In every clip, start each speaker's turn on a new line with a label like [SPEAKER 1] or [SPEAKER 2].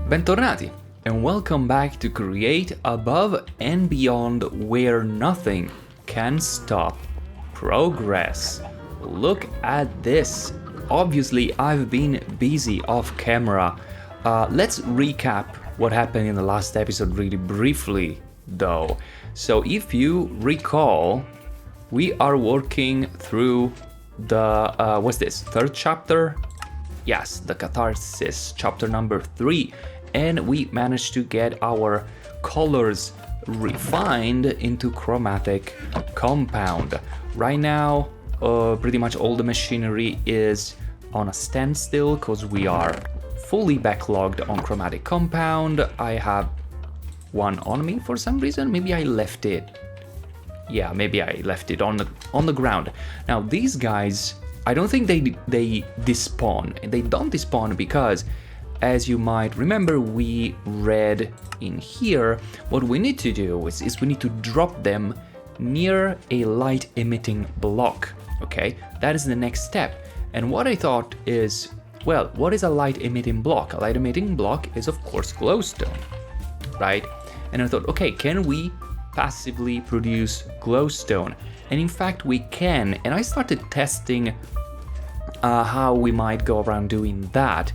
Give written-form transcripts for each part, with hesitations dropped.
[SPEAKER 1] Bentornati, and welcome back to Create Above and Beyond, where nothing can stop progress. Look at this. Obviously, I've been busy off camera. Let's recap what happened in the last episode really briefly, though. So if you recall, we are working through the, what's this, third chapter? Yes, the Catharsis, chapter number 3. And we managed to get our colors refined into chromatic compound. Right now, pretty much all the machinery is on a standstill because we are fully backlogged on chromatic compound. I have one on me for some reason. Maybe I left it. Yeah, maybe I left it on the ground. Now these guys, I don't think they despawn, and they don't despawn because, as you might remember, we read in here, what we need to do is we need to drop them near a light emitting block, okay? That is the next step. And what I thought is, well, what is a light emitting block? A light emitting block is, of course, glowstone, right? And I thought, okay, can we passively produce glowstone? And in fact, we can. And I started testing how we might go around doing that.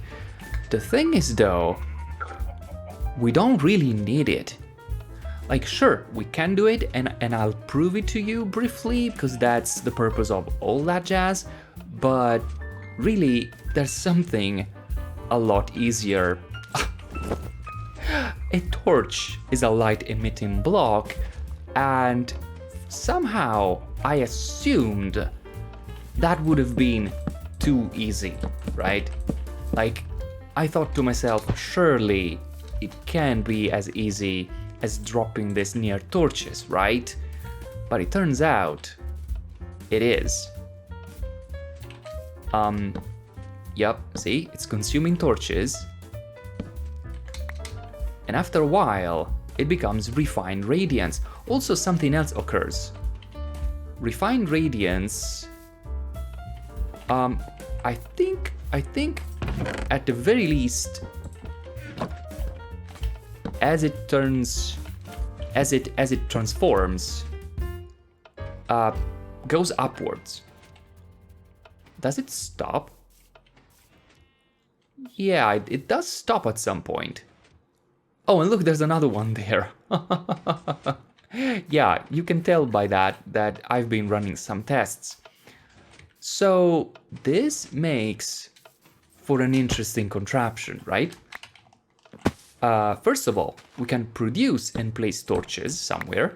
[SPEAKER 1] The thing is, though, we don't really need it. Like, sure, we can do it, and I'll prove it to you briefly, because that's the purpose of all that jazz, but really, there's something a lot easier. A torch is a light-emitting block, and somehow I assumed that would have been too easy, right? Like, I thought to myself, surely it can't be as easy as dropping this near torches, right? But it turns out it is. Yep, see, it's consuming torches. And after a while, it becomes refined radiance. Also, something else occurs. Refined radiance, I think at the very least, as it transforms, goes upwards. Does it stop? Yeah, it does stop at some point. Oh, and look, there's another one there. Yeah, you can tell by that I've been running some tests. So this makes for an interesting contraption, right? First of all, we can produce and place torches somewhere,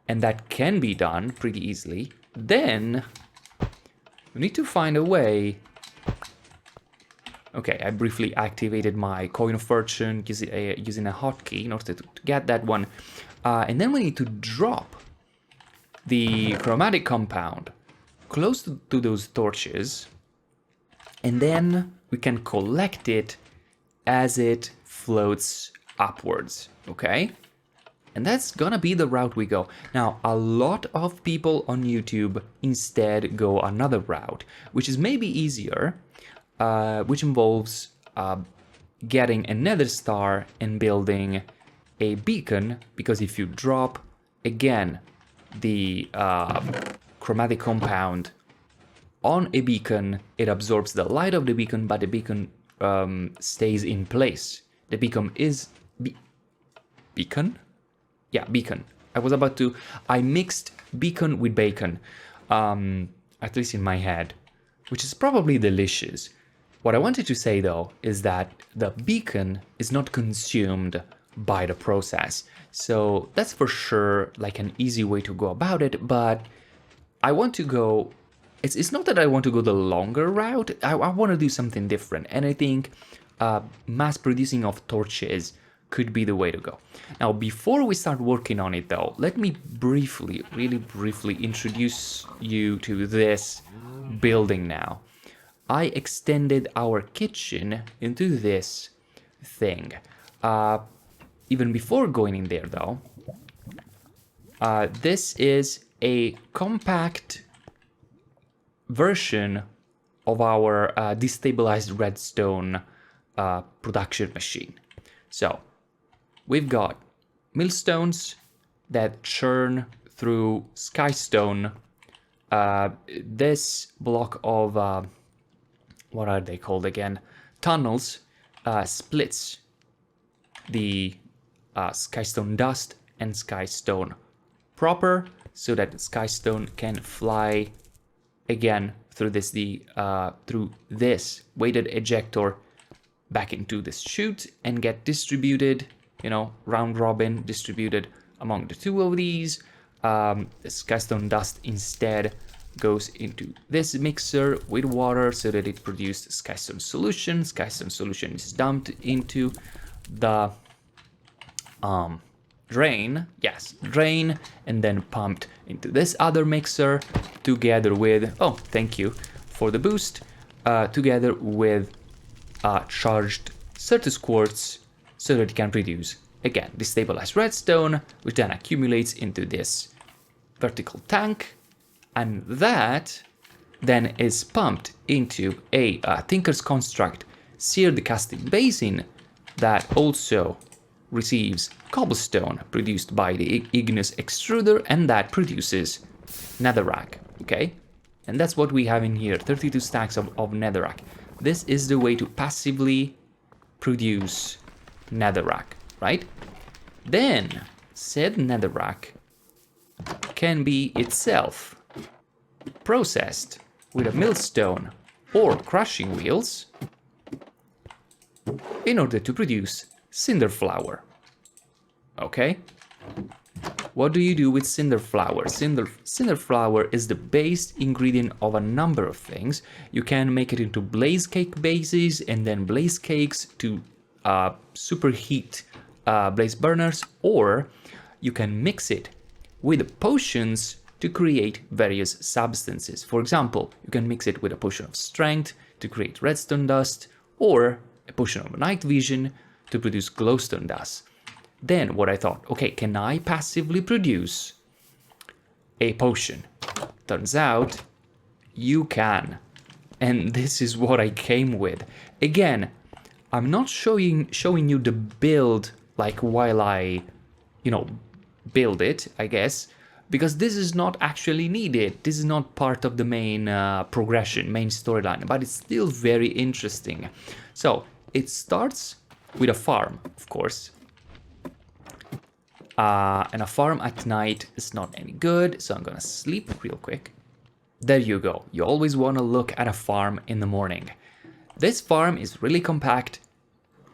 [SPEAKER 1] and that can be done pretty easily. Then we need to find a way. Okay, I briefly activated my coin of fortune using a hotkey in order to get that one. And then we need to drop the chromatic compound close to those torches, and then we can collect it as it floats upwards, okay? And that's gonna be the route we go. Now, a lot of people on YouTube instead go another route, which is maybe easier, which involves getting a nether star and building a beacon, because if you drop, again, the chromatic compound on a beacon, it absorbs the light of the beacon, but the beacon stays in place. The beacon is... beacon? Yeah, beacon. I mixed beacon with bacon, at least in my head, which is probably delicious. What I wanted to say, though, is that the beacon is not consumed by the process. So that's for sure like an easy way to go about it, but I want to go... It's not that I want to go the longer route, I want to do something different, and I think mass producing of torches could be the way to go. Now, before we start working on it, though, let me briefly, really briefly introduce you to this building now. I extended our kitchen into this thing. Even before going in there, though, this is a compact version of our destabilized redstone production machine. So we've got millstones that churn through skystone. This block of what are they called again? Tunnels splits the skystone dust and skystone proper, so that skystone can fly again through this weighted ejector back into this chute and get distributed, round robin distributed among the two of these. The skystone dust instead goes into this mixer with water so that it produces skystone solution. Skystone solution is dumped into the drain, and then pumped into this other mixer together with, oh, thank you for the boost, together with charged Certus quartz so that it can produce, again, destabilized redstone, which then accumulates into this vertical tank, and that then is pumped into a Tinker's Construct seared casting basin that also receives cobblestone produced by the igneous extruder, and that produces netherrack, okay? And that's what we have in here, 32 stacks of netherrack. This is the way to passively produce netherrack, right? Then said netherrack can be itself processed with a millstone or crushing wheels in order to produce cinder flour. Okay? What do you do with cinder flour? Cinder flour is the base ingredient of a number of things. You can make it into blaze cake bases and then blaze cakes to superheat blaze burners, or you can mix it with potions to create various substances. For example, you can mix it with a potion of strength to create redstone dust, or a potion of night vision to produce glowstone dust. Then what I thought, okay, can I passively produce a potion? Turns out you can. And this is what I came with. Again, I'm not showing you the build like while I, build it, I guess, because this is not actually needed. This is not part of the main progression, main storyline, but it's still very interesting. So it starts with a farm, of course. And a farm at night is not any good, so I'm gonna sleep real quick. There you go. You always want to look at a farm in the morning. This farm is really compact,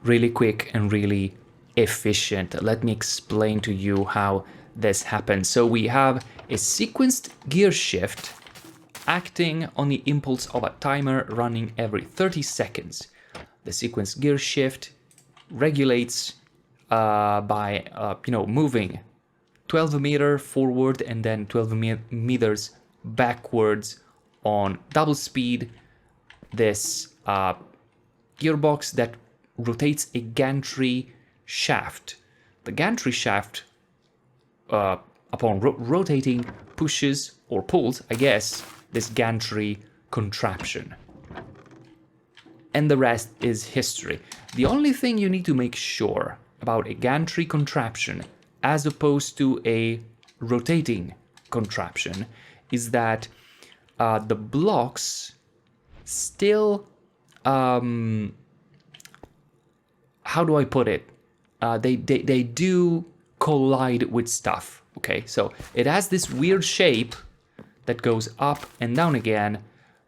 [SPEAKER 1] really quick, and really efficient. Let me explain to you how this happens. So we have a sequenced gear shift acting on the impulse of a timer running every 30 seconds. The sequenced gear shift regulates by moving 12 meters forward and then 12 meters backwards on double speed. This gearbox that rotates a gantry shaft. The gantry shaft, upon rotating, pushes or pulls, I guess, this gantry contraption. And the rest is history. The only thing you need to make sure about a gantry contraption as opposed to a rotating contraption is that the blocks still, how do I put it? They do collide with stuff, okay? So it has this weird shape that goes up and down again,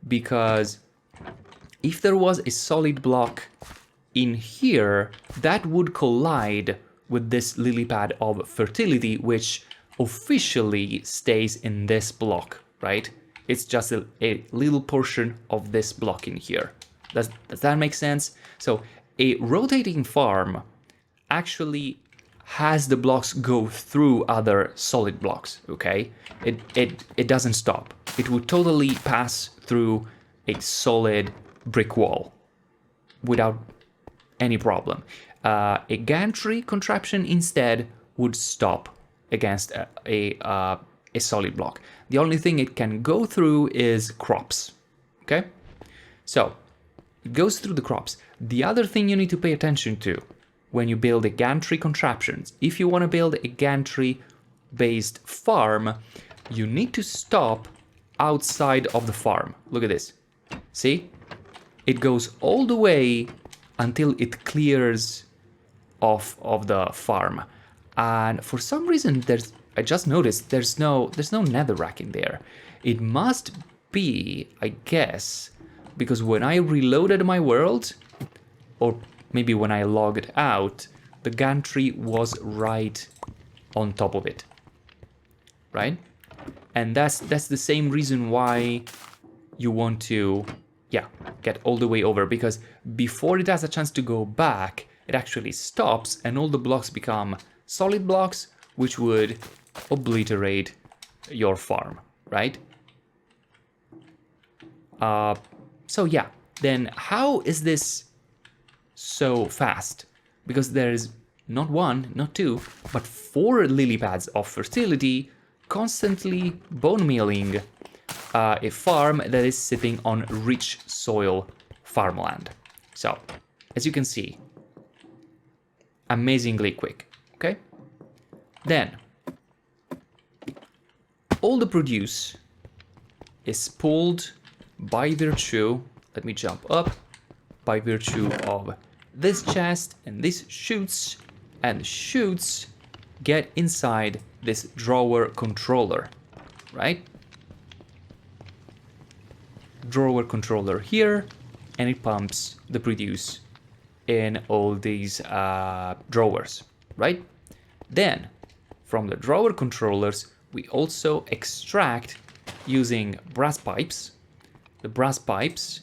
[SPEAKER 1] because if there was a solid block in here, that would collide with this lily pad of fertility, which officially stays in this block, right? It's just a little portion of this block in here. Does that make sense? So a rotating farm actually has the blocks go through other solid blocks, okay? It doesn't stop. It would totally pass through a solid brick wall without any problem. A gantry contraption instead would stop against a solid block. The only thing it can go through is crops, okay? So It goes through the crops. The other thing you need to pay attention to when you build a gantry contraptions, if you want to build a gantry-based farm, you need to stop outside of the farm. Look at this. See? It goes all the way until it clears off of the farm. And for some reason, I just noticed there's no netherrack in there. It must be, I guess, because when I reloaded my world, or maybe when I logged out, the gantry was right on top of it, right? And that's the same reason why you want to, yeah, get all the way over, because before it has a chance to go back, it actually stops and all the blocks become solid blocks, which would obliterate your farm, right? So yeah, then how is this so fast? Because there is not one, not two, but 4 lily pads of fertility constantly bone mealing a farm that is sitting on rich soil farmland. So, as you can see, amazingly quick, okay? Then, all the produce is pulled by virtue, let me jump up, by virtue of this chest and these chutes, and the chutes get inside this drawer controller, right? Drawer controller here, and it pumps the produce in all these drawers, right? Then, from the drawer controllers, we also extract using brass pipes. The brass pipes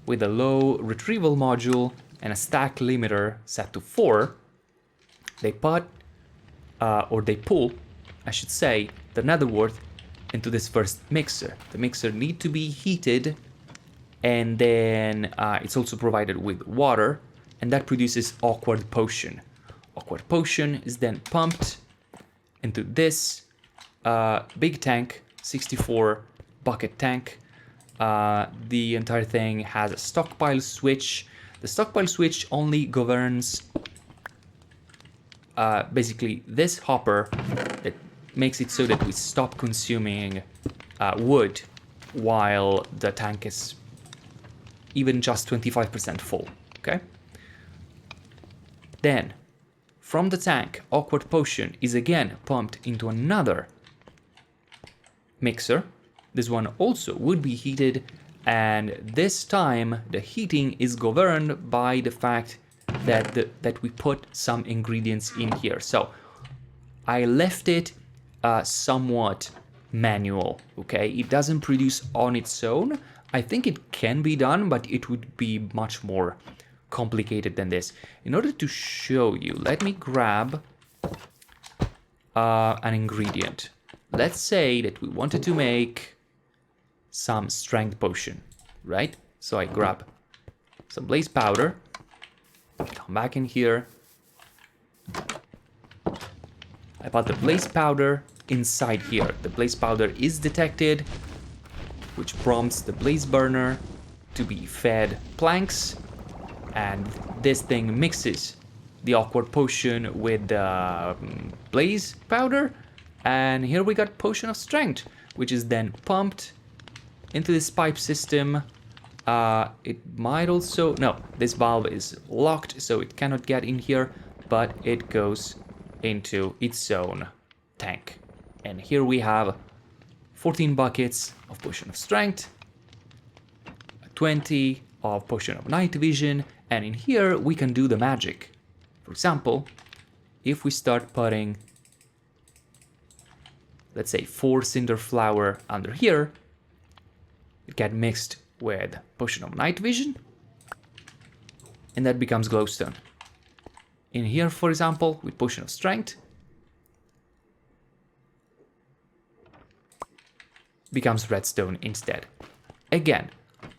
[SPEAKER 1] with a low retrieval module and a stack limiter set to 4, they put, or they pull, I should say, the nether wart into this first mixer. The mixer need to be heated, and then it's also provided with water, and that produces awkward potion. Awkward potion is then pumped into this big tank, 64 bucket tank. The entire thing has a stockpile switch. The stockpile switch only governs basically this hopper that makes it so that we stop consuming wood while the tank is even just 25% full, okay? Then, from the tank, awkward potion is again pumped into another mixer. This one also would be heated, and this time the heating is governed by the fact that that we put some ingredients in here. So I left it somewhat manual, okay? It doesn't produce on its own. I think it can be done, but it would be much more complicated than this. In order to show you, let me grab an ingredient. Let's say that we wanted to make some strength potion, right? So I grab some blaze powder, come back in here, I put the blaze powder inside here. The blaze powder is detected, which prompts the blaze burner to be fed planks, and this thing mixes the awkward potion with the blaze powder, and here we got potion of strength, which is then pumped into this pipe system. It might also, no, this valve is locked, so it cannot get in here, but it goes into its own tank. And here we have 14 buckets of potion of strength, 20 of potion of night vision, and in here we can do the magic. For example, if we start putting, let's say, 4 cinder flower under here, it gets mixed with potion of night vision, and that becomes glowstone. In here, for example, with potion of strength, becomes redstone instead. Again,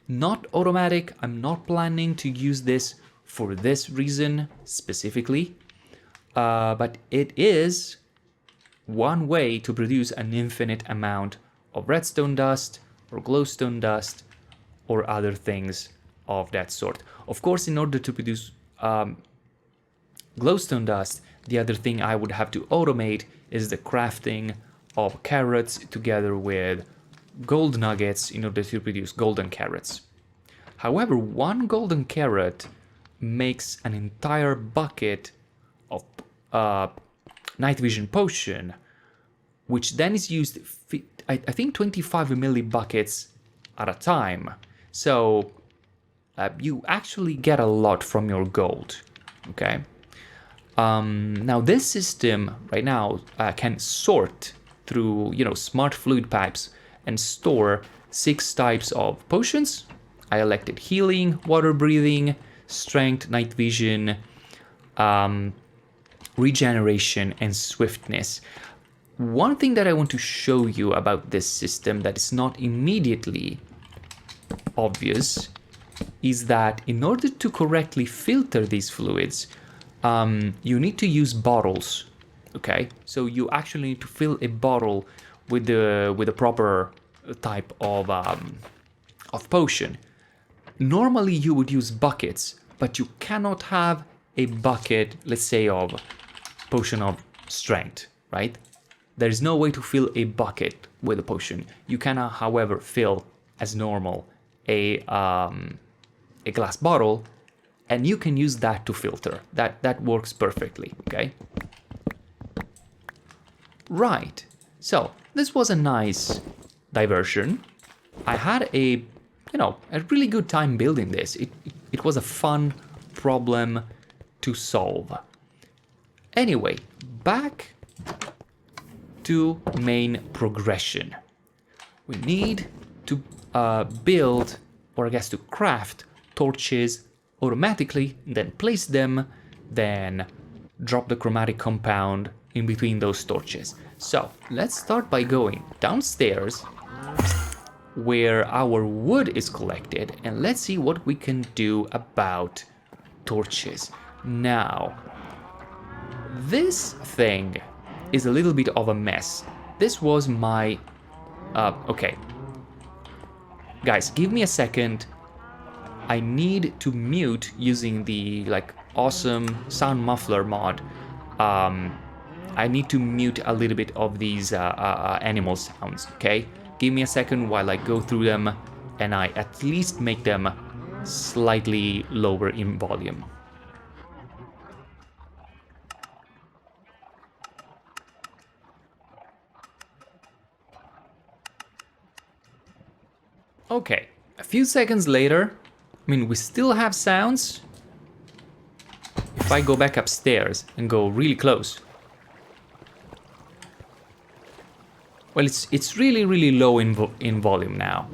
[SPEAKER 1] not automatic. I'm not planning to use this for this reason specifically, but it is one way to produce an infinite amount of redstone dust or glowstone dust or other things of that sort. Of course, in order to produce glowstone dust, the other thing I would have to automate is the crafting of carrots together with gold nuggets in order to produce golden carrots. However, one golden carrot makes an entire bucket of night vision potion, which then is used, I think 25 millibuckets at a time. So you actually get a lot from your gold, okay? Now this system right now can sort through, smart fluid pipes and store 6 types of potions. I elected healing, water breathing, strength, night vision, regeneration, and swiftness. One thing that I want to show you about this system that is not immediately obvious is that in order to correctly filter these fluids, you need to use bottles, okay? So you actually need to fill a bottle with the proper type of potion. Normally you would use buckets, but you cannot have a bucket, let's say, of potion of strength, right? There is no way to fill a bucket with a potion. You cannot, however, fill as normal a glass bottle, and you can use that to filter. That works perfectly, okay? Right, so this was a nice diversion. I had a really good time building this. It was a fun problem to solve. Anyway, back to main progression. We need to build, or I guess to craft, torches automatically, then place them, then drop the chromatic compound in between those torches. So let's start by going downstairs where our wood is collected, and let's see what we can do about torches. Now, this thing is a little bit of a mess. This was my... okay. Guys, give me a second. I need to mute using the, awesome sound muffler mod. I need to mute a little bit of these animal sounds, okay? Give me a second while I go through them and I at least make them slightly lower in volume. Okay, a few seconds later, we still have sounds. If I go back upstairs and go really close, well, it's really low in volume now.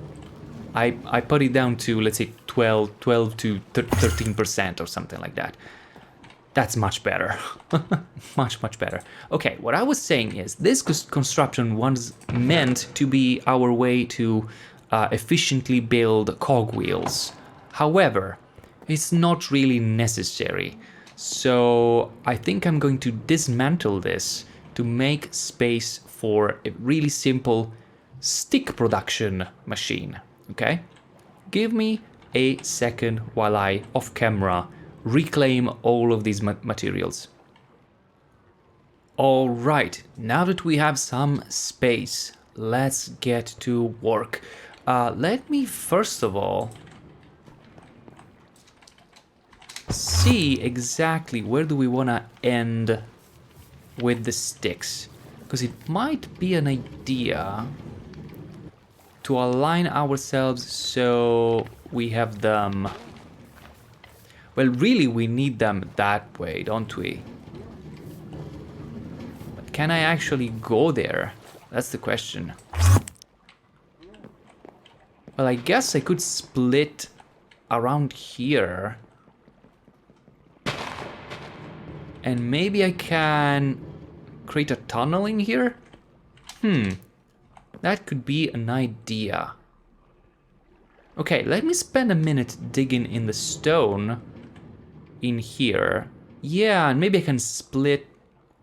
[SPEAKER 1] I put it down to, let's say, 12 to 13% or something like that. That's much better. much better. Okay, what I was saying is this construction was meant to be our way to efficiently build cogwheels. However, it's not really necessary. So I think I'm going to dismantle this to make space for a really simple stick production machine, okay? Give me a second while I, off camera, reclaim all of these materials. All right, now that we have some space, let's get to work. Let me first of all see exactly where do we want to end with the sticks, because it might be an idea to align ourselves so we have them. Well, really we need them that way, don't we? But can I actually go there? That's the question. Well, I guess I could split around here. And maybe I can create a tunnel in here? That could be an idea. Okay, let me spend a minute digging in the stone in here. Yeah, and maybe I can split...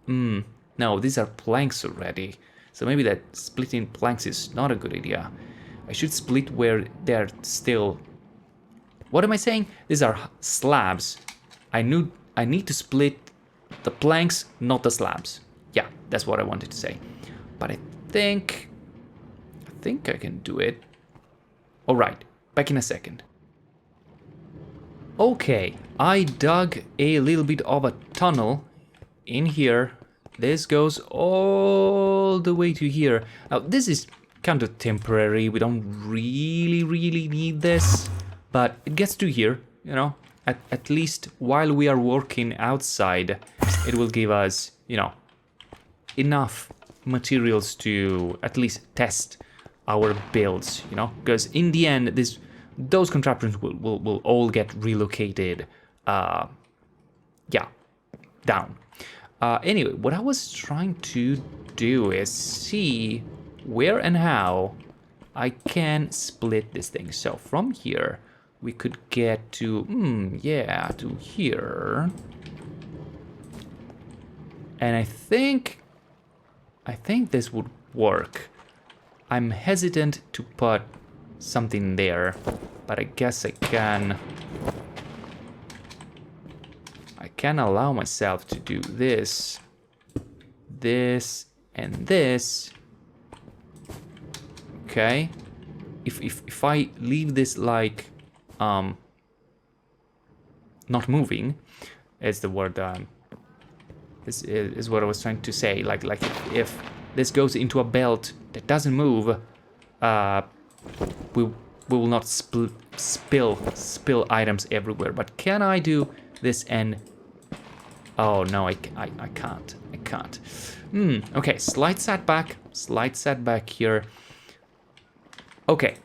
[SPEAKER 1] no, these are planks already. So maybe that splitting planks is not a good idea. I should split where they're still What am I saying? These are slabs. I need to split the planks, not the slabs. Yeah, that's what I wanted to say. But I think I can do it. All right, back in a second. Okay, I dug a little bit of a tunnel in here. This goes all the way to here. Now, this is kind of temporary. We don't really need this, but it gets to here, you know. At least while we are working outside, it will give us, you know, enough materials to at least test our builds, you know, because in the end, those contraptions will all get relocated, yeah, down. Anyway, what I was trying to do is see where and how I can split this thing. So from here, we could get to, yeah, to here. And I think this would work. I'm hesitant to put something there, but I guess I can allow myself to do this, and this. Okay, if I leave this like not moving, is the word. This is what I was trying to say. Like if this goes into a belt that doesn't move, we will not spill items everywhere. But can I do this and? Oh no, I can't. I can't. Okay, slight setback here. Okay.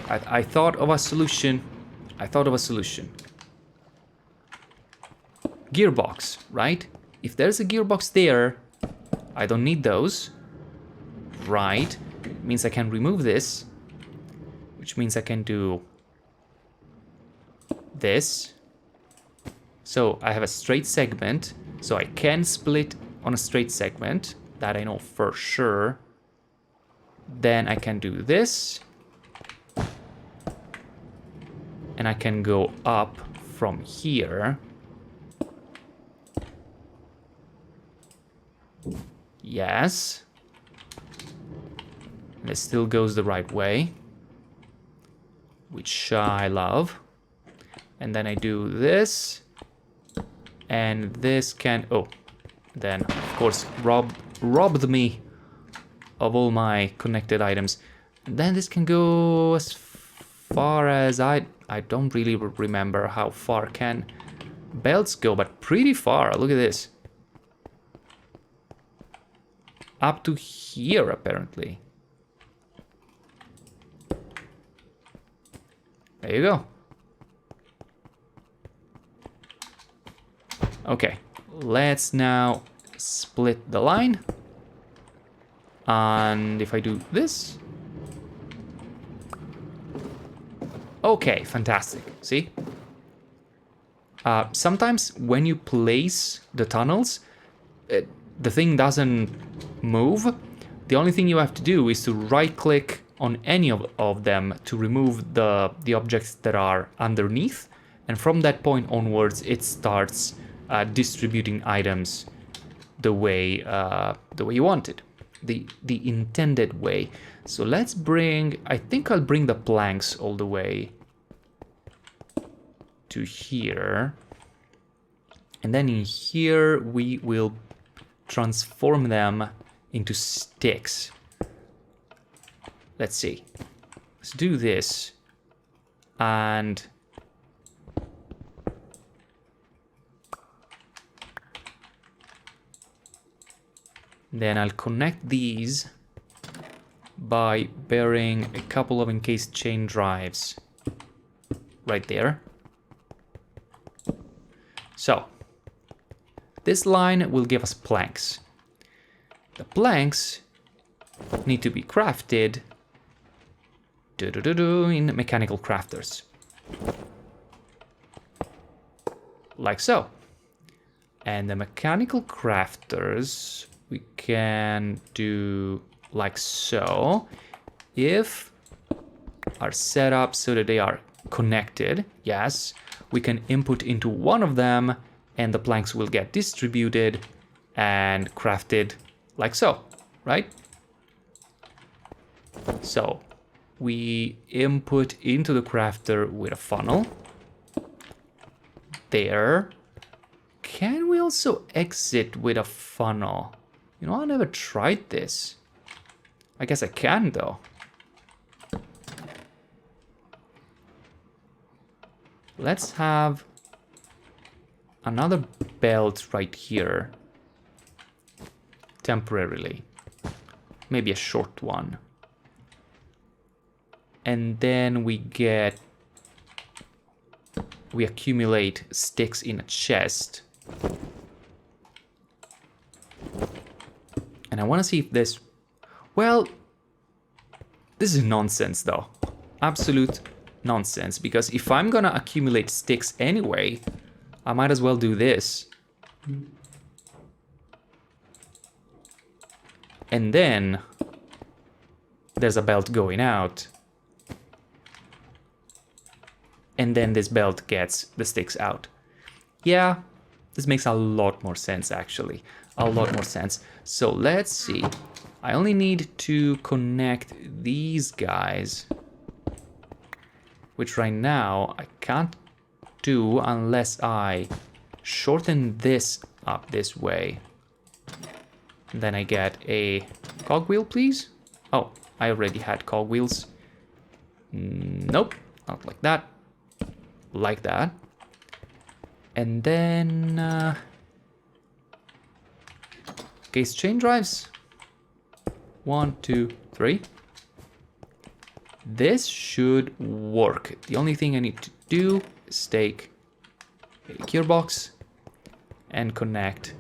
[SPEAKER 1] I thought of a solution. Gearbox, right? If there's a gearbox there, I don't need those. Right? Means I can remove this, which means I can do this. So I have a straight segment, so I can split on a straight segment, that I know for sure. Then I can do this, and I can go up from here. Yes. And it still goes the right way, which I love. And then I do this, and this can, oh, then of course robbed me of all my connected items. And then this can go as far as I don't really remember how far can belts go, but pretty far. Look at this. Up to here, apparently. There you go. Okay, let's now split the line. And if I do this. Okay, fantastic. See? Sometimes when you place the tunnels, the thing doesn't move. The only thing you have to do is to right click on any of them to remove the objects that are underneath, and from that point onwards it starts distributing items the way you want it, the intended way. So let's bring, I think I'll bring the planks all the way to here, and then in here we will transform them into sticks. Let's see. Let's do this. And then I'll connect these by burying a couple of encased chain drives right there. So this line will give us planks. The planks need to be crafted in mechanical crafters. Like so. And the mechanical crafters we can do like so. If are set up so that they are connected, yes, we can input into one of them and the planks will get distributed and crafted like so, right? So we input into the crafter with a funnel. There. Can we also exit with a funnel? You know, I never tried this. I guess I can though. Let's have another belt right here. Temporarily. Maybe a short one. And then we accumulate sticks in a chest. And I want to see if this... Well, this is nonsense though. Absolute nonsense. Because if I'm gonna accumulate sticks anyway, I might as well do this. And then there's a belt going out. And then this belt gets the sticks out. Yeah, this makes a lot more sense actually. A lot more sense. So let's see. I only need to connect these guys, which right now I can't do unless I shorten this up this way. And then I get a cogwheel, please. Oh, I already had cogwheels. Nope, not like that. Like that. And then case chain drives. 1, 2, 3. This should work. The only thing I need to do is take a gearbox and connect.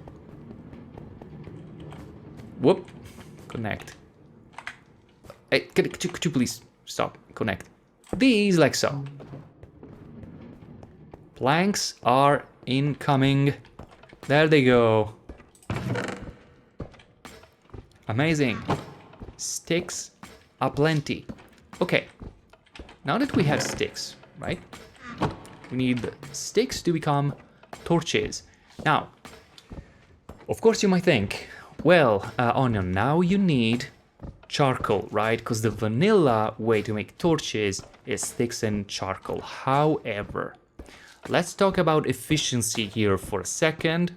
[SPEAKER 1] Whoop. Connect. Hey, could you please stop? Connect. These like so. Planks are incoming. There they go. Amazing. Sticks aplenty. Okay. Now that we have sticks, right? We need sticks to become torches. Now, of course you might think, well, Onion, now you need charcoal, right? Because the vanilla way to make torches is sticks and charcoal. However, let's talk about efficiency here for a second.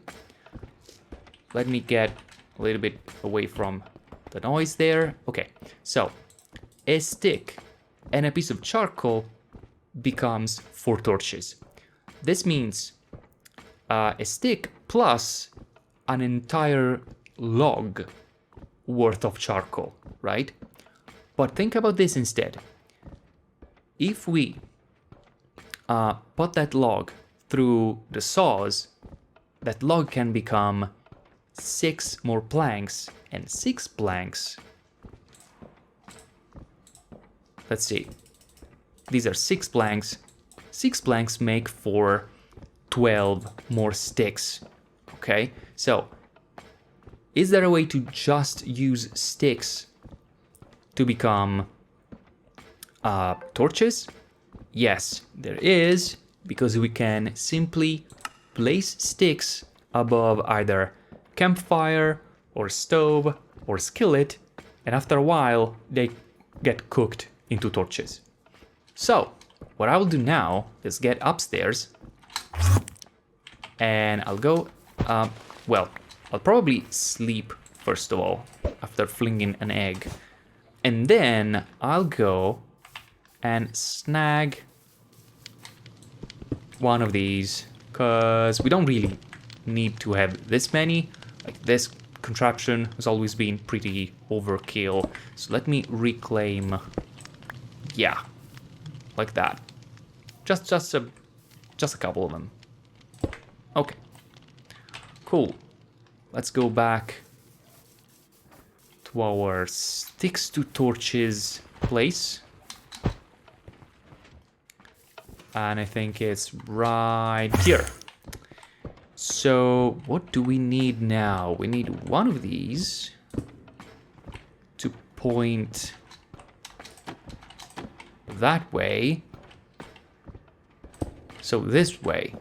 [SPEAKER 1] Let me get a little bit away from the noise there. Okay, so a stick and a piece of charcoal becomes 4 torches. This means a stick plus an entire log worth of charcoal, right? But think about this instead. If we put that log through the saws, that log can become 6 more planks, and 6 planks. Let's see. These are 6 planks. 6 planks make for 12 more sticks. Okay, so is there a way to just use sticks to become torches? Yes, there is, because we can simply place sticks above either campfire or stove or skillet, and after a while they get cooked into torches. So what I will do now is get upstairs and I'll go, well, I'll probably sleep first of all after flinging an egg, and then I'll go and snag one of these, because we don't really need to have this many. Like, this contraption has always been pretty overkill. So let me reclaim, yeah, like that. Just a couple of them. Okay, cool. Let's go back to our sticks to torches place. And I think it's right here. So what do we need now? We need one of these to point that way. So this way.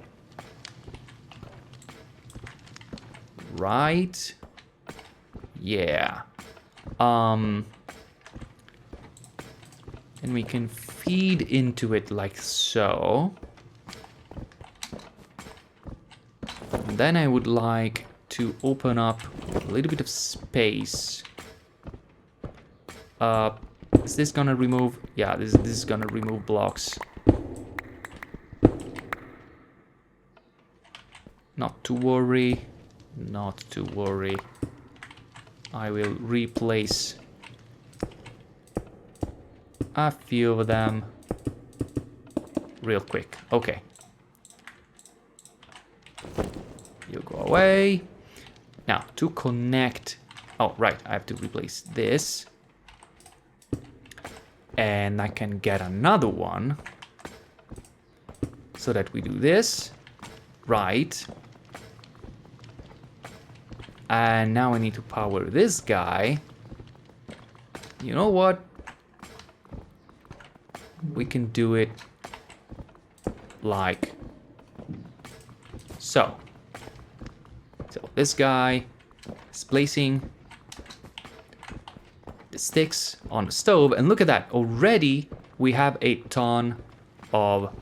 [SPEAKER 1] Right. Yeah. And we can feed into it like so. And then I would like to open up a little bit of space. Is this gonna remove? Yeah, this is gonna remove blocks. Not to worry. Not to worry. I will replace a few of them real quick. Okay. You go away. Now, to connect... Oh, right. I have to replace this. And I can get another one. So that we do this. Right. And now I need to power this guy. You know what? We can do it like so. So this guy is placing the sticks on the stove, and look at that. Already we have a ton of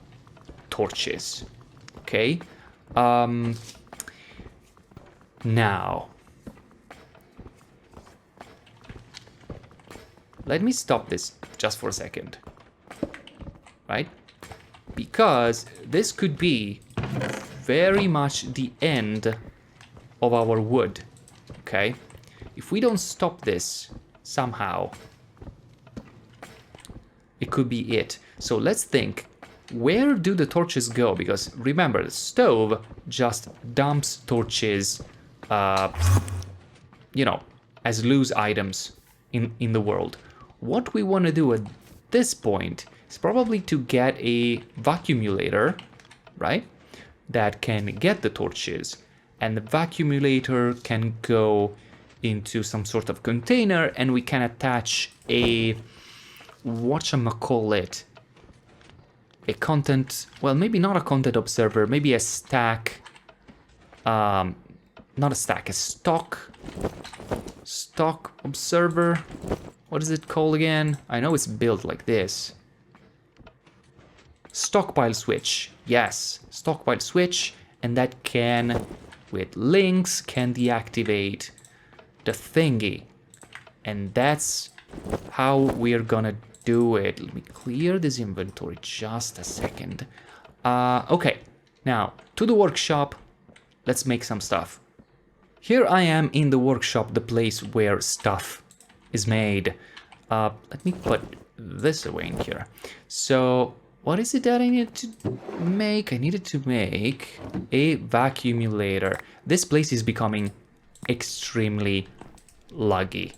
[SPEAKER 1] torches. Okay. Now, let me stop this just for a second. Right? Because this could be very much the end of our wood. Okay? If we don't stop this somehow, it could be it. So let's think, where do the torches go? Because remember, the stove just dumps torches, you know, as loose items in the world. What we want to do at this point is probably to get a vacuumulator, right? That can get the torches, and the vacuumulator can go into some sort of container, and we can attach a whatchamacallit, a content, well, maybe not a content observer, maybe a stack, not a stack, a stock observer. What is it called again? I know it's built like this. Stockpile switch. Yes, stockpile switch, and that can, with links, can deactivate the thingy. And that's how we're gonna do it. Let me clear this inventory just a second. Okay, now to the workshop. Let's make some stuff. Here I am in the workshop, the place where stuff is made. Let me put this away in here. So what is it that I needed to make? I needed to make a vacuumulator. This place is becoming extremely laggy.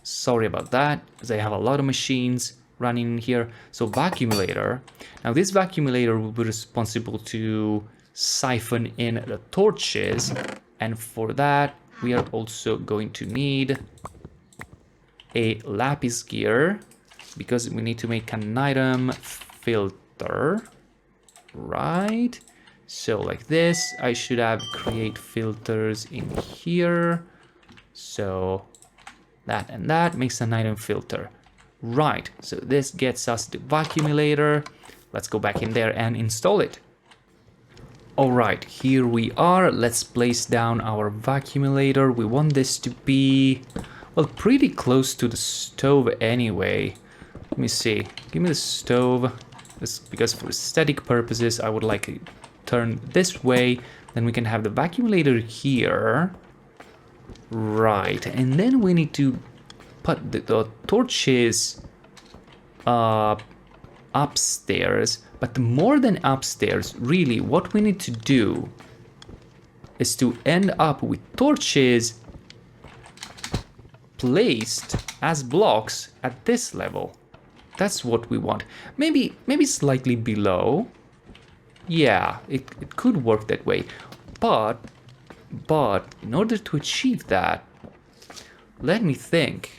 [SPEAKER 1] Sorry about that, because I have a lot of machines running in here. So vacuumulator. Now this vacuumulator will be responsible to siphon in the torches. And for that, we are also going to need a lapis gear, because we need to make an item filter, right? So like this, I should have create filters in here. So that and that makes an item filter. Right, so this gets us the vacuumulator. Let's go back in there and install it. All right, here we are. Let's place down our vacuumulator. We want this to be, well, pretty close to the stove anyway. Let me see. Give me the stove. This, because for aesthetic purposes, I would like it turn this way. Then we can have the vacuumulator here. Right, and then we need to put the torches upstairs. But more than upstairs, really, what we need to do is to end up with torches placed as blocks at this level. That's what we want. Maybe slightly below. Yeah, it could work that way. But in order to achieve that, let me think.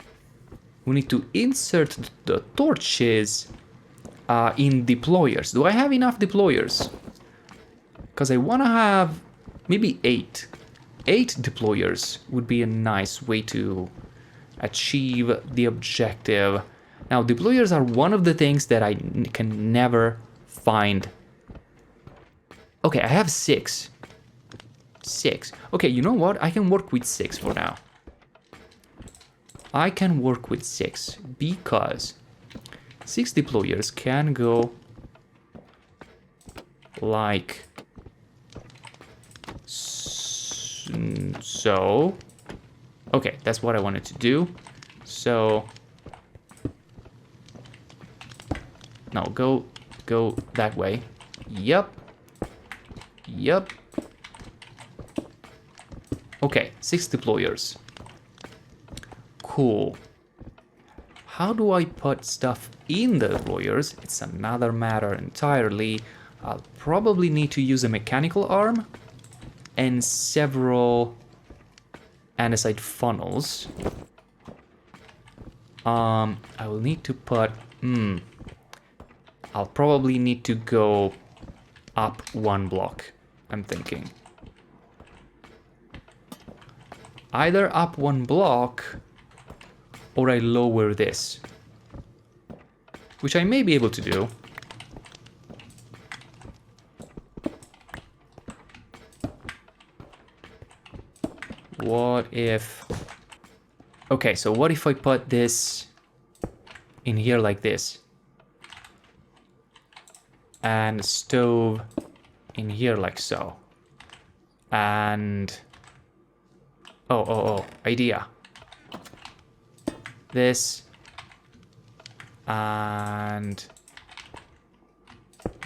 [SPEAKER 1] We need to insert the torches in deployers. Do I have enough deployers? Because I want to have maybe 8. 8 deployers would be a nice way to achieve the objective. Now, deployers are one of the things that I can never find. Okay, I have 6. 6. Okay, you know what? I can work with 6 for now. I can work with 6 because 6 deployers can go like so. Okay, that's what I wanted to do. So no, go that way. Yep. Yep. Okay, 6 deployers. Cool. How do I put stuff in the deployers? It's another matter entirely. I'll probably need to use a mechanical arm and several andesite funnels. I will need to put... I'll probably need to go up 1 block, I'm thinking. Either up 1 block or I lower this, which I may be able to do. What if... Okay, so what if I put this in here like this? And stove in here like so. And... Oh, idea. This. And...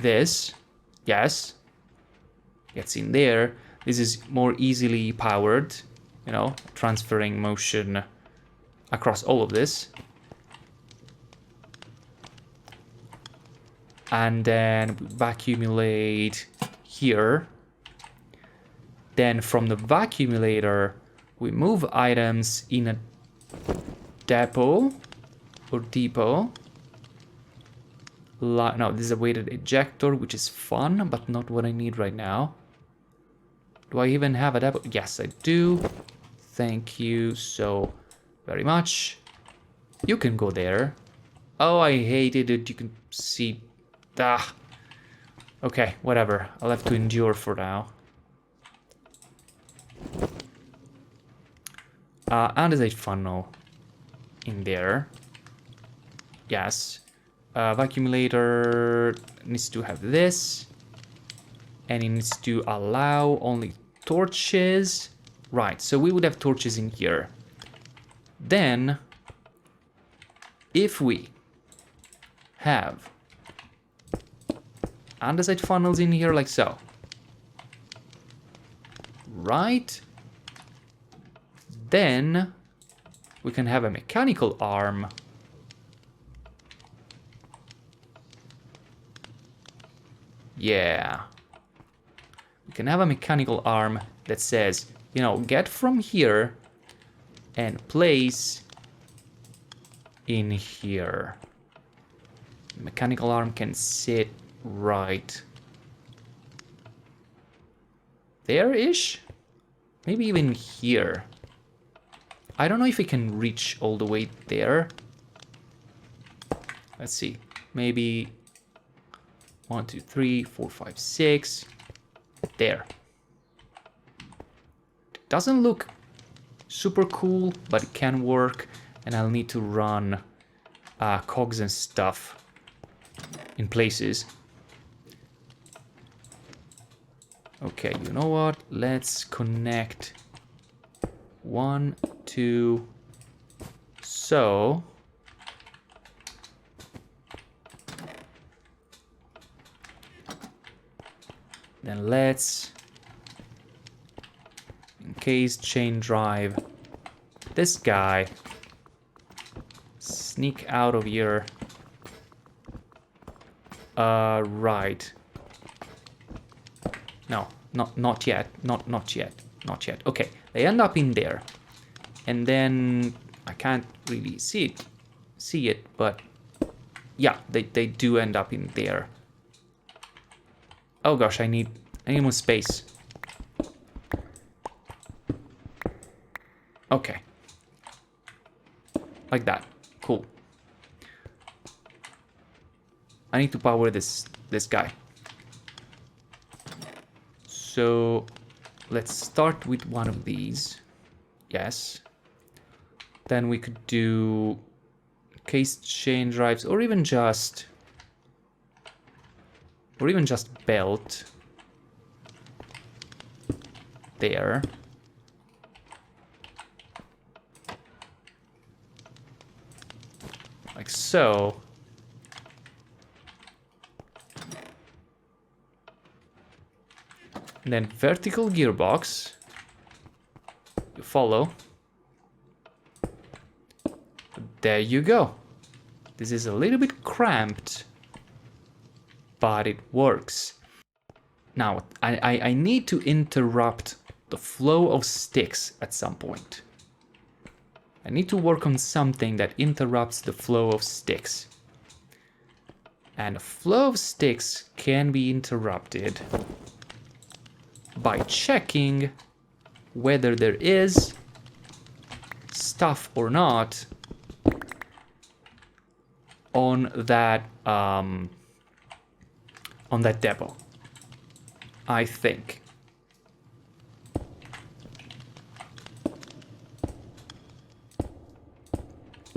[SPEAKER 1] this. Yes. Gets in there. This is more easily powered. You know, transferring motion across all of this. And then vacuumulate here. Then from the vacuumulator, we move items in a depot or depot. No, this is a weighted ejector, which is fun, but not what I need right now. Do I even have a depot? Yes, I do. Thank you so very much. You can go there. Oh, I hated it. You can see... Ah. Okay, whatever. I'll have to endure for now. Andesite funnel in there. Yes. Vacuumulator needs to have this. And it needs to allow only torches. Right, so we would have torches in here. Then, if we have andesite funnels in here like so. Right? Then we can have a mechanical arm. Yeah. We can have a mechanical arm that says, you know, get from here and place in here. The mechanical arm can sit right there-ish? Maybe even here. I don't know if it can reach all the way there. Let's see. Maybe 1, 2, 3, 4, 5, 6. There. Doesn't look super cool, but it can work. And I'll need to run cogs and stuff in places. Okay, you know what? Let's connect 1, 2. So then let's, in case chain drive this guy, sneak out of here. Right. No, not yet. Not yet. Okay, they end up in there. And then I can't really see it, but yeah, they do end up in there. Oh gosh, I need I need more space. Okay. Like that. Cool. I need to power this guy. So let's start with one of these. Yes. Then we could do case chain drives or even just belt there. Like so. And then vertical gearbox. You follow. There you go. This is a little bit cramped, but it works. Now, I need to interrupt the flow of sticks at some point. I need to work on something that interrupts the flow of sticks. And the flow of sticks can be interrupted by checking whether there is stuff or not on that depot. I think.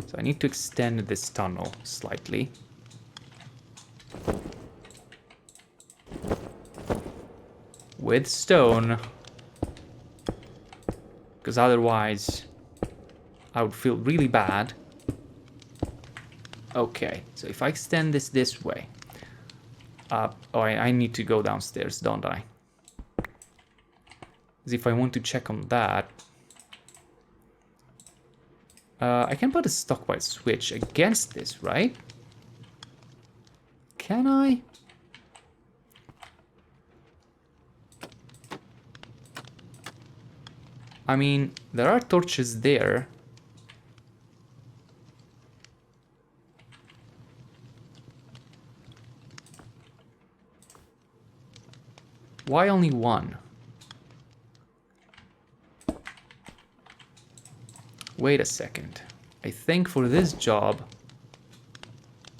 [SPEAKER 1] So I need to extend this tunnel slightly. With stone. Because otherwise I would feel really bad. Okay, so if I extend this way. Oh, I need to go downstairs, don't I? Because if I want to check on that... I can put a stockpile switch against this, right? Can I? I mean, there are torches there. Why only one? Wait a second. I think for this job,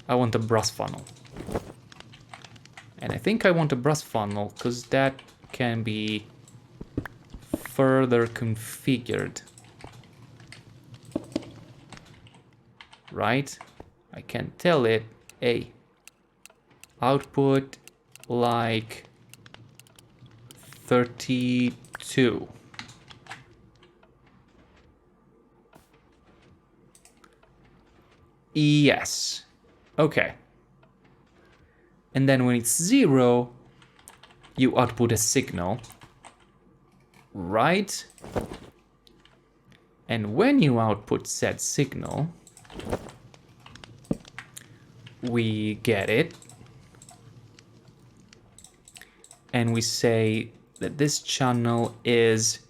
[SPEAKER 1] I want a brass funnel. And I think I want a brass funnel because that can be further configured. Right? I can tell it, hey, output like 32. Yes. Okay. And then when it's 0, you output a signal. Right? And when you output said signal, we get it. And we say that this channel is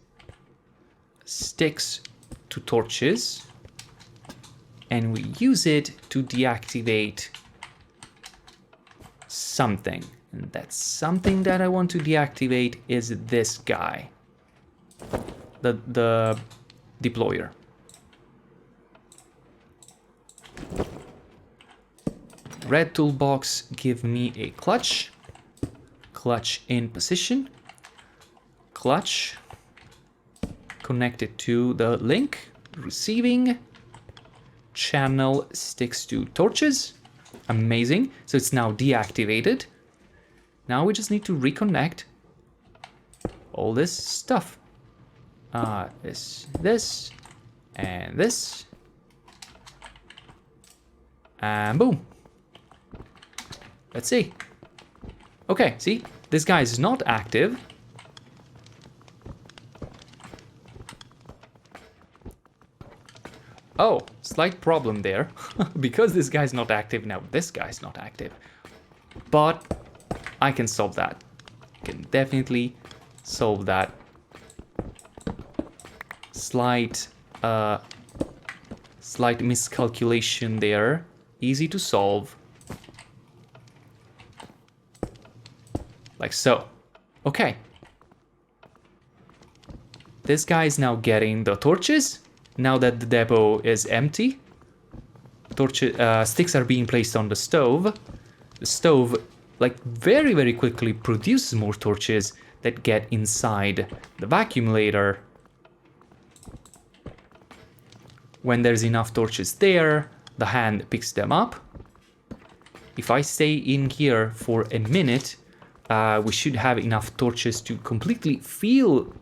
[SPEAKER 1] sticks to torches. And we use it to deactivate something. And that something that I want to deactivate is this guy. The deployer. Red toolbox give me a clutch. Clutch in position. Clutch connected to the link. Receiving. Channel sticks to torches. Amazing. So it's now deactivated. Now we just need to reconnect all this stuff. This, and this. And boom. Let's see. Okay, see? This guy is not active. Oh, slight problem there. Because this guy's not active now, this guy's not active. But I can solve that. I can definitely solve that. Slight miscalculation there. Easy to solve. Like so. Okay. This guy is now getting the torches. Now that the depot is empty, sticks are being placed on the stove. The stove, like, very, very quickly produces more torches that get inside the vacuumulator. When there's enough torches there, the hand picks them up. If I stay in here for a minute, we should have enough torches to completely fill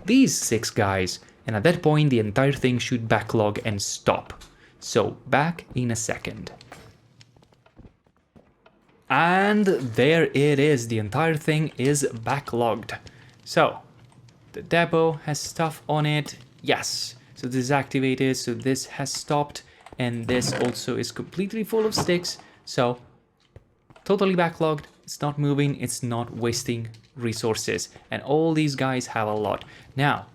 [SPEAKER 1] these 6 guys, and at that point the entire thing should backlog and stop. So back in a second. And there it is, the entire thing is backlogged. So the depot has stuff on it, yes. So this is activated, so this has stopped, and this also is completely full of sticks, so totally backlogged. It's not moving, it's not wasting resources, and all these guys have a lot. Now,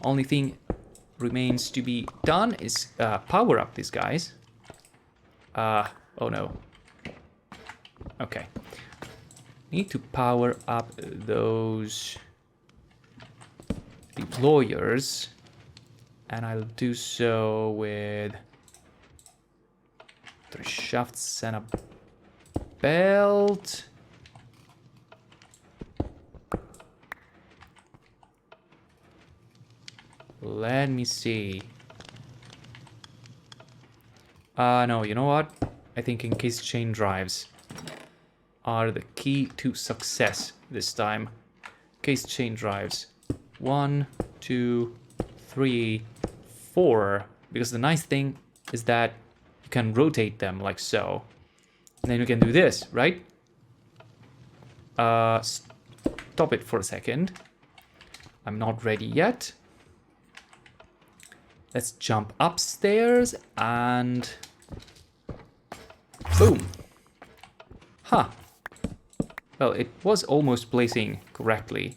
[SPEAKER 1] only thing remains to be done is power up these guys. Oh no. Okay. Need to power up those deployers, and I'll do so with 3 shafts and a belt. Let me see. No, you know what? I think encased chain drives are the key to success this time. Encased chain drives. 1, 2, 3, 4. Because the nice thing is that you can rotate them like so. And then you can do this, right? Stop it for a second. I'm not ready yet. Let's jump upstairs and... boom! Huh. Well, it was almost placing correctly.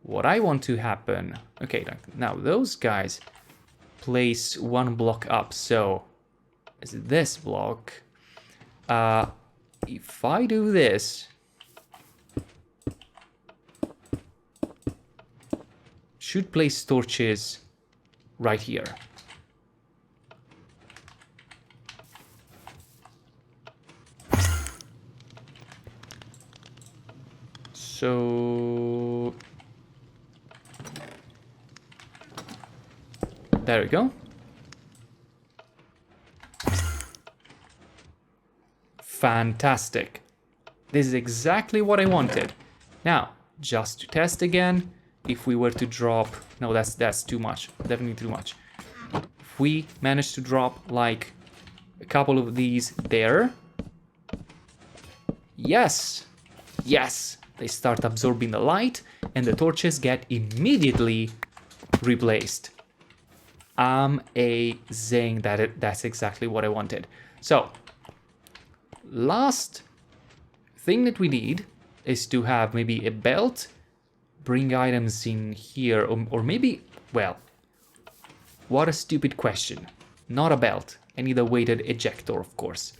[SPEAKER 1] What I want to happen... okay, now those guys place 1 block up, so... is this block? If I do this... should place torches right here. So there we go. Fantastic. This is exactly what I wanted. Now, just to test again, if we were to drop... no, that's too much. Definitely too much. If we manage to drop like a couple of these there... yes! Yes! They start absorbing the light and the torches get immediately replaced. Amazing. That's exactly what I wanted. So, last thing that we need is to have maybe a belt, bring items in here, or maybe, well, what a stupid question. Not a belt. I need a weighted ejector, of course,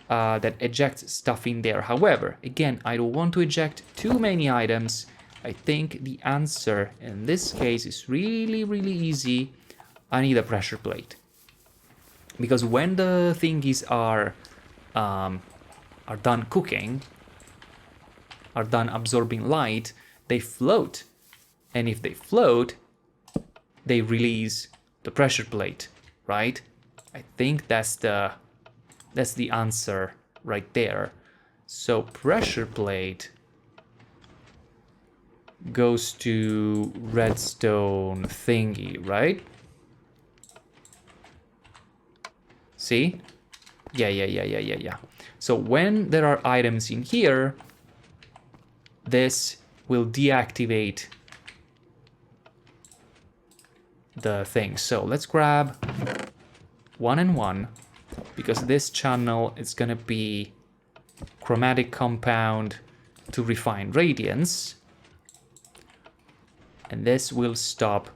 [SPEAKER 1] that ejects stuff in there. However, again, I don't want to eject too many items. I think the answer in this case is really, really easy. I need a pressure plate. Because when the thingies are done cooking, are done absorbing light, they float. And if they float, they release the pressure plate, right? I think that's the answer right there. So pressure plate goes to redstone thingy, right? See? Yeah. So when there are items in here, this will deactivate the thing. So let's grab 1 and 1, because this channel is gonna be chromatic compound to refine radiance, and this will stop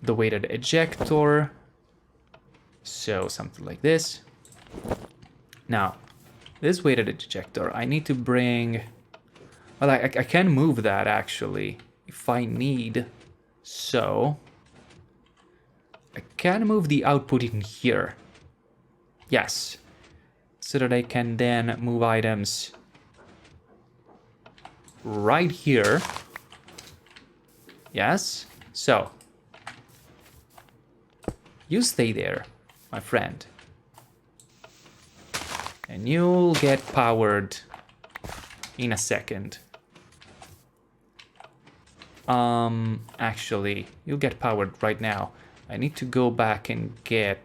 [SPEAKER 1] the weighted ejector. So something like this. Now, this weighted ejector, I need to bring... Well, I can move that, actually, if I need. So, I can move the output in here. Yes. So that I can then move items right here. Yes. So, you stay there, my friend. And you'll get powered in a second. Actually, you'll get powered right now. I need to go back and get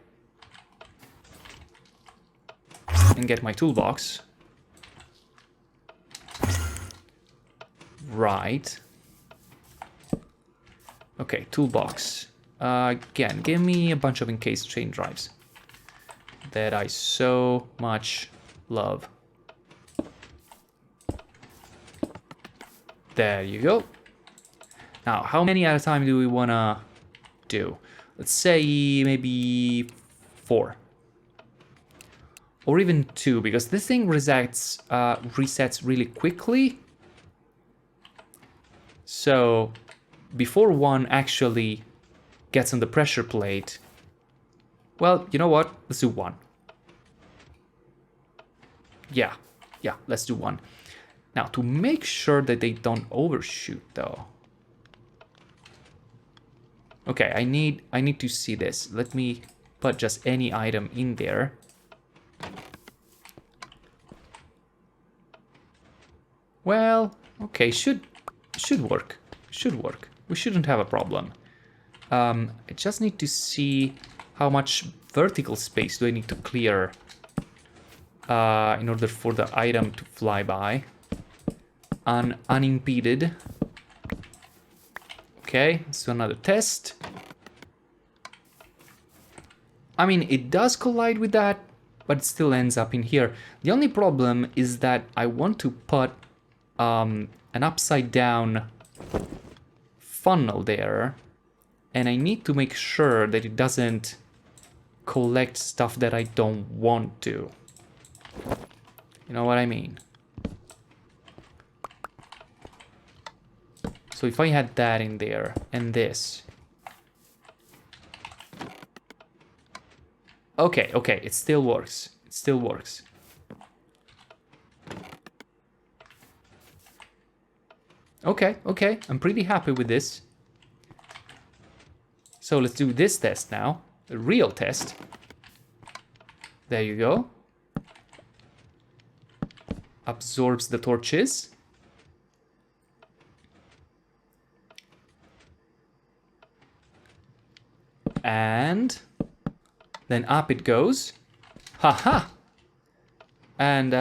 [SPEAKER 1] my toolbox. Right. Okay, toolbox. Again, give me a bunch of encased chain drives that I so much love. There you go. Now, how many at a time do we want to do? Let's say maybe 4. Or even 2, because this thing resets really quickly. So, before one actually gets on the pressure plate, well, you know what? Let's do 1. Yeah, let's do 1. Now, to make sure that they don't overshoot, though. Okay, I need to see this. Let me put just any item in there. Well, okay, should work. Should work. We shouldn't have a problem. I just need to see how much vertical space do I need to clear in order for the item to fly by unimpeded. Okay, let's do another test. I mean, it does collide with that, but it still ends up in here. The only problem is that I want to put an upside down funnel there, and I need to make sure that it doesn't collect stuff that I don't want to. You know what I mean? So if I had that in there, and this. Okay, it still works. It still works. Okay, I'm pretty happy with this. So let's do this test now. A real test. There you go. Absorbs the torches. And then up it goes. Haha! And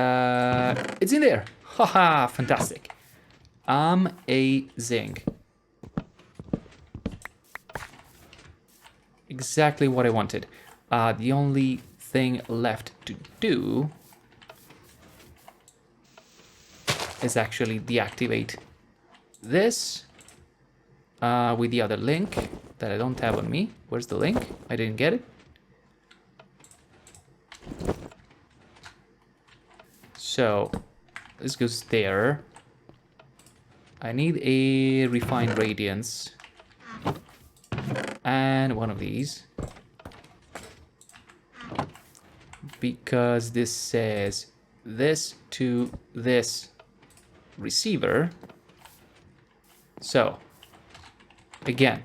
[SPEAKER 1] it's in there. Haha! Fantastic. Amazing. Exactly what I wanted. The only thing left to do is actually deactivate this with the other link that I don't have on me. Where's the link? I didn't get it. So this goes there. I need a refined radiance and one of these, because this says this to this receiver. So again,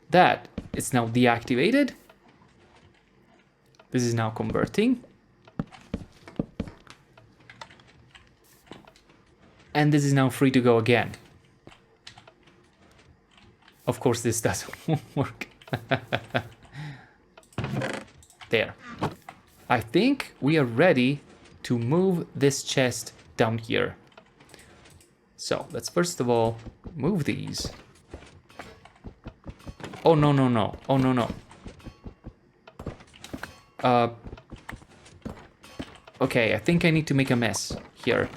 [SPEAKER 1] that is now deactivated. This is now converting. And this is now free to go again. Of course, this doesn't work. There. I think we are ready to move this chest down here. So let's first of all move these. Oh, no. Oh, no. Okay, I think I need to make a mess here.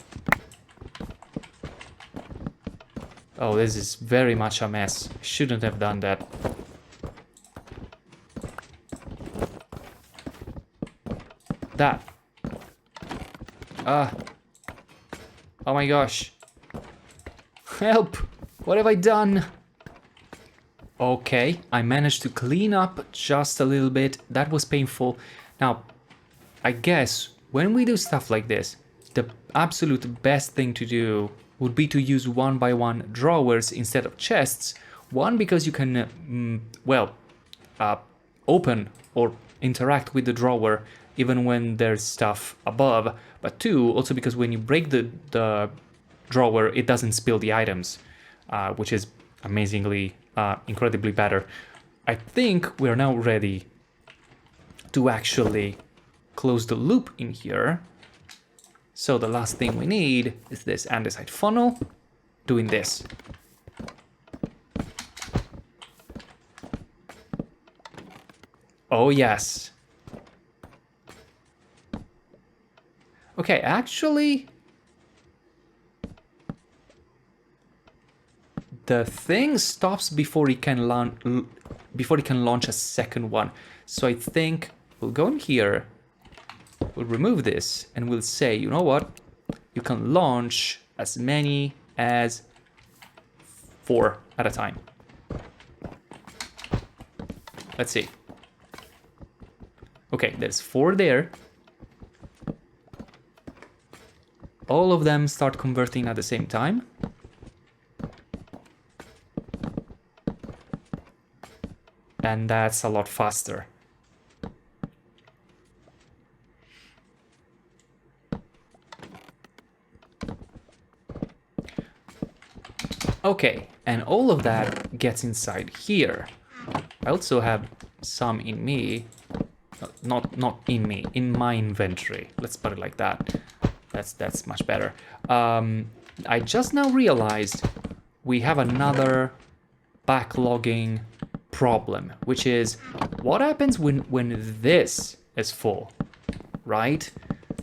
[SPEAKER 1] Oh, this is very much a mess. Shouldn't have done that. that. Oh my gosh. Help! What have I done? Okay, I managed to clean up just a little bit. That was painful. Now, I guess when we do stuff like this, the absolute best thing to do would be to use one by one drawers instead of chests. One, because you can, open or interact with the drawer even when there's stuff above. But two, also because when you break the drawer, it doesn't spill the items, which is amazingly, incredibly better. I think we're now ready to actually close the loop in here. So the last thing we need is this andesite funnel doing this. Oh yes. Okay, actually, the thing stops before it can launch a second one. So I think we'll go in here, we'll remove this, and we'll say, you know what? You can launch as many as 4 at a time. Let's see. Okay, there's 4 there. All of them start converting at the same time. And that's a lot faster. Okay, and all of that gets inside here. I also have some in me. Not in me, in my inventory. Let's put it like that. That's much better. I just now realized we have another backlogging problem, which is what happens when this is full, right?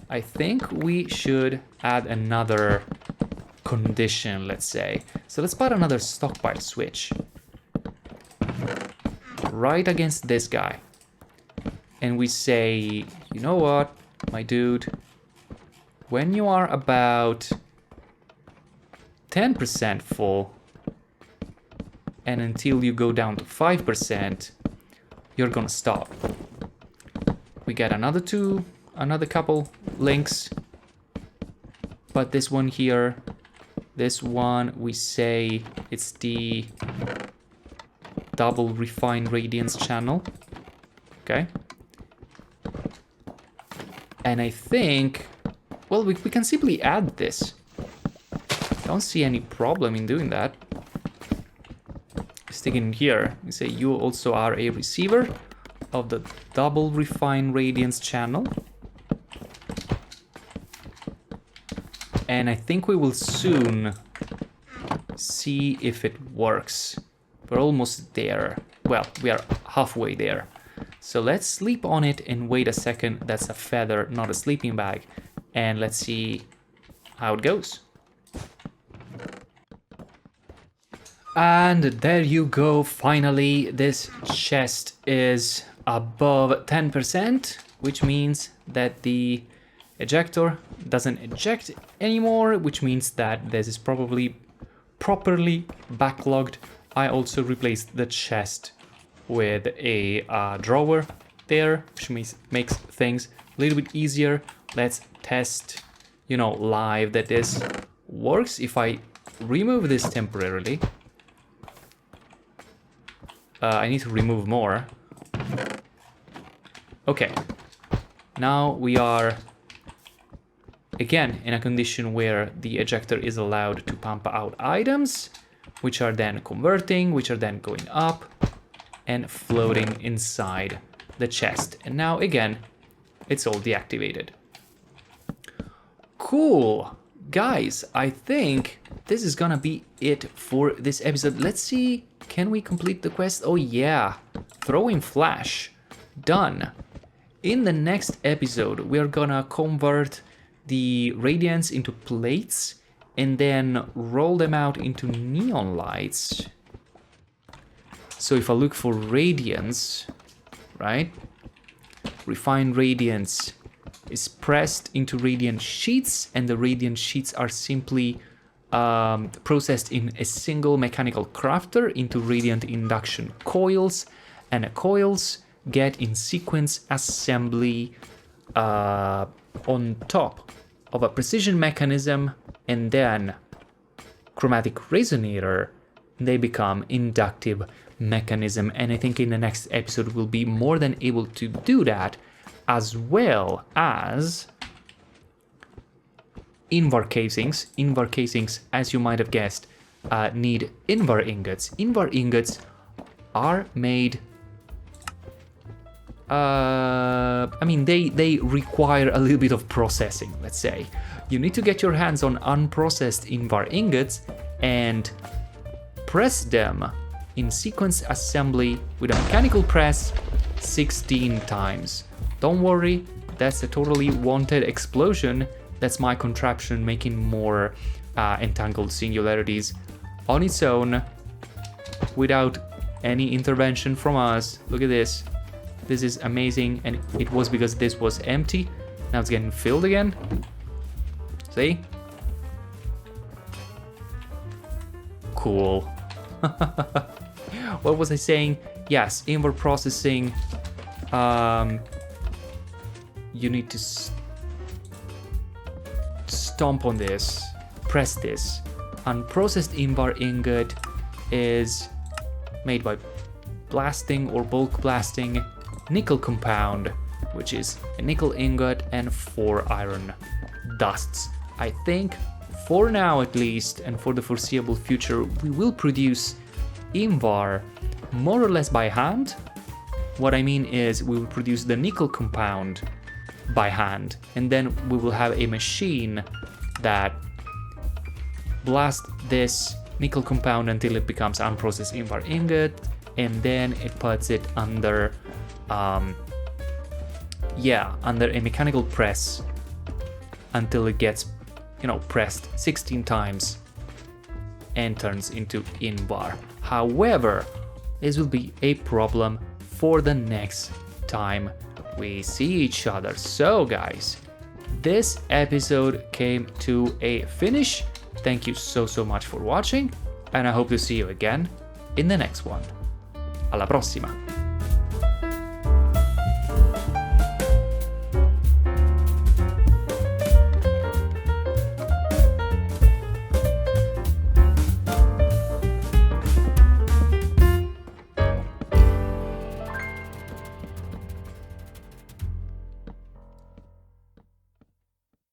[SPEAKER 1] I think we should add another condition, let's say. So let's put another stockpile switch right against this guy. And we say, you know what, my dude, when you are about 10% full, and until you go down to 5%, you're gonna stop. We get another couple links, but this one here, this one, we say it's the double refined radiance channel, okay? And I think, well, we can simply add this. Don't see any problem in doing that. Stick it in here. We say you also are a receiver of the double refined radiance channel. And I think we will soon see if it works. We're almost there. Well, we are halfway there. So let's sleep on it and wait a second. That's a feather, not a sleeping bag. And let's see how it goes. And there you go, finally, this chest is above 10%, which means that the ejector doesn't eject anymore, which means that this is probably properly backlogged. I also replaced the chest with a drawer there, which makes things a little bit easier. Let's test, live that this works. If I remove this temporarily, I need to remove more. Okay, now we are again in a condition where the ejector is allowed to pump out items, which are then converting, which are then going up and floating inside the chest. And now again, it's all deactivated. Cool. Guys, I think this is gonna be it for this episode. Let's see, can we complete the quest? Oh yeah, throwing flash, done. In the next episode, we're gonna convert the radiance into plates and then roll them out into neon lights. So if I look for radiance, right? Refined radiance, is pressed into radiant sheets, and the radiant sheets are simply processed in a single mechanical crafter into radiant induction coils, and the coils get in sequence assembly on top of a precision mechanism, and then chromatic resonator, they become inductive mechanism. And I think in the next episode we'll be more than able to do that, as well as Invar casings. Invar casings, as you might have guessed, need Invar ingots. Invar ingots are made... they require a little bit of processing, let's say. You need to get your hands on unprocessed Invar ingots and press them in sequence assembly with a mechanical press 16 times. Don't worry, that's a totally wanted explosion. That's my contraption making more entangled singularities on its own without any intervention from us. Look at this. This is amazing, and it was because this was empty. Now it's getting filled again. See? Cool. What was I saying? Yes, Invar processing. You need to stomp on this, press this. Unprocessed Invar ingot is made by blasting or bulk blasting nickel compound, which is a nickel ingot and 4 iron dusts. I think for now at least, and for the foreseeable future, we will produce Invar more or less by hand. What I mean is we will produce the nickel compound by hand, and then we will have a machine that blasts this nickel compound until it becomes unprocessed Invar ingot, and then it puts it under under a mechanical press until it gets, pressed 16 times and turns into Invar. However, this will be a problem for the next time we see each other. So guys, this episode came to a finish. Thank you so much for watching, and I hope to see you again in the next one. Alla prossima!